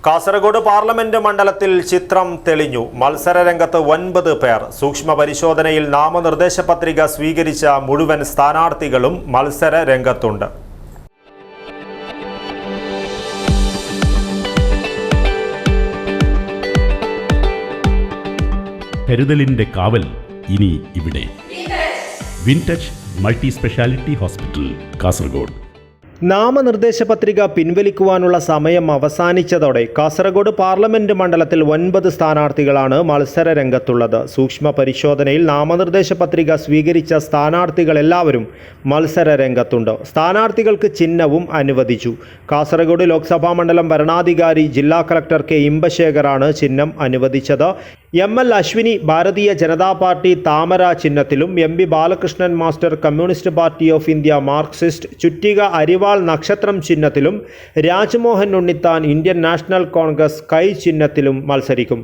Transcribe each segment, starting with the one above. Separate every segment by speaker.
Speaker 1: Kasaragod parliament മണ്ഡലത്തിൽ ചിത്രം തെളിഞ്ഞു. മത്സരരംഗത്ത് 9 പേർ. സൂക്ഷ്മ പരിശോധനയിൽ നാമനിർദ്ദേശ പത്രിക സ്വീകരിച്ച മുഴുവൻ സ്ഥാനാർത്ഥികളും മത്സര രംഗത്തുണ്ട്.
Speaker 2: കരുതലിന്റെ കാവൽ ഇനി ഇവിടെ. വിൻടച്ച് മൾട്ടി സ്പെഷ്യാലിറ്റി ഹോസ്പിറ്റൽ, കാസർഗോഡ്.
Speaker 1: നാമനിർദ്ദേശ പത്രിക പിൻവലിക്കുവാനുള്ള സമയം അവസാനിച്ചതോടെ കാസർഗോഡ് പാർലമെന്റ് മണ്ഡലത്തിൽ 9 സ്ഥാനാർത്ഥികളാണ് മത്സര രംഗത്തുള്ളത്. സൂക്ഷ്മ പരിശോധനയിൽ നാമനിർദ്ദേശ പത്രിക സ്വീകരിച്ച സ്ഥാനാർത്ഥികളെല്ലാവരും മത്സര രംഗത്തുണ്ട്. സ്ഥാനാർത്ഥികൾക്ക് ചിഹ്നവും അനുവദിച്ചു. കാസർഗോഡ് ലോക്സഭാ മണ്ഡലം വരണാധികാരി ജില്ലാ കളക്ടർ കെ ഇമ്പശേഖറാണ് ചിഹ്നം അനുവദിച്ചത്. ML അശ്വിനി ഭാരതീയ ജനതാ പാർട്ടി താമര ചിഹ്നത്തിലും, MP Balakrishnan master communist party of India Marxist ചുറ്റിക അരിവാൾ നക്ഷത്രം ചിഹ്നത്തിലും, രാജ്മോഹൻ ഉണ്ണിത്താൻ ഇന്ത്യൻ നാഷണൽ കോൺഗ്രസ് കൈ ചിഹ്നത്തിലും മത്സരിക്കും.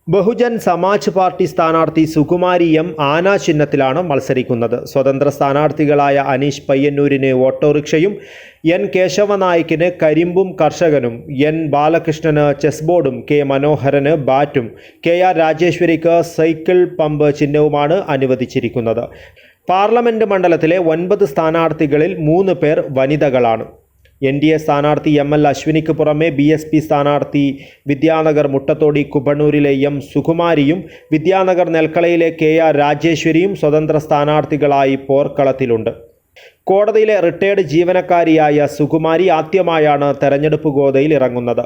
Speaker 1: ബഹുജൻ സമാജ് പാർട്ടി സ്ഥാനാർത്ഥി സുകുമാരി M ആന ചിഹ്നത്തിലാണ് മത്സരിക്കുന്നത്. സ്വതന്ത്ര സ്ഥാനാർത്ഥികളായ അനീഷ് പയ്യന്നൂരിന് ഓട്ടോറിക്ഷയും, N കേശവനായിക്കിന് കരിമ്പും കർഷകനും, N ബാലകൃഷ്ണന് ചെസ് ബോർഡും, K മനോഹരന് ബാറ്റും, KR രാജേശ്വരിക്ക് സൈക്കിൾ പമ്പ് ചിഹ്നവുമാണ് അനുവദിച്ചിരിക്കുന്നത്. പാർലമെന്റ് മണ്ഡലത്തിലെ 9 സ്ഥാനാർത്ഥികളിൽ 3 പേർ വനിതകളാണ്. NDA സ്ഥാനാർത്ഥി ML അശ്വിനിക്ക് പുറമെ BSP സ്ഥാനാർത്ഥി വിദ്യാനഗർ മുട്ടത്തോടി കുബണൂരിലെ M സുകുമാരിയും, വിദ്യാനഗർ നെൽക്കളയിലെ KR രാജേശ്വരിയും സ്വതന്ത്ര സ്ഥാനാർത്ഥികളായി പോർക്കളത്തിലുണ്ട്. കോടതിയിലെ റിട്ടയർഡ് ജീവനക്കാരിയായ സുകുമാരി ആദ്യമായാണ് തെരഞ്ഞെടുപ്പ് ഗോതയിൽ ഇറങ്ങുന്നത്.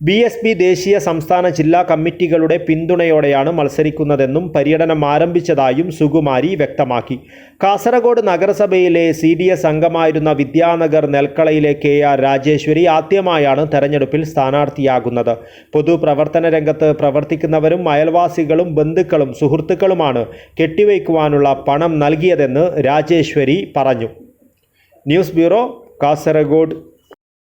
Speaker 1: BSP ദേശീയ സംസ്ഥാന ജില്ലാ കമ്മിറ്റികളുടെ പിന്തുണയോടെയാണ് മത്സരിക്കുന്നതെന്നും പര്യടനം ആരംഭിച്ചതായും സുകുമാരി വ്യക്തമാക്കി. കാസർഗോഡ് നഗരസഭയിലെ CDS അംഗമായിരുന്ന വിദ്യാനഗർ നെൽക്കളയിലെ KR രാജേശ്വരി ആദ്യമായാണ് തെരഞ്ഞെടുപ്പിൽ സ്ഥാനാർത്ഥിയാകുന്നത്. പൊതുപ്രവർത്തന രംഗത്ത് പ്രവർത്തിക്കുന്നവരും അയൽവാസികളും ബന്ധുക്കളും സുഹൃത്തുക്കളുമാണ് കെട്ടിവയ്ക്കുവാനുള്ള പണം നൽകിയതെന്ന് രാജേശ്വരി പറഞ്ഞു. News bureau, Kasaragod.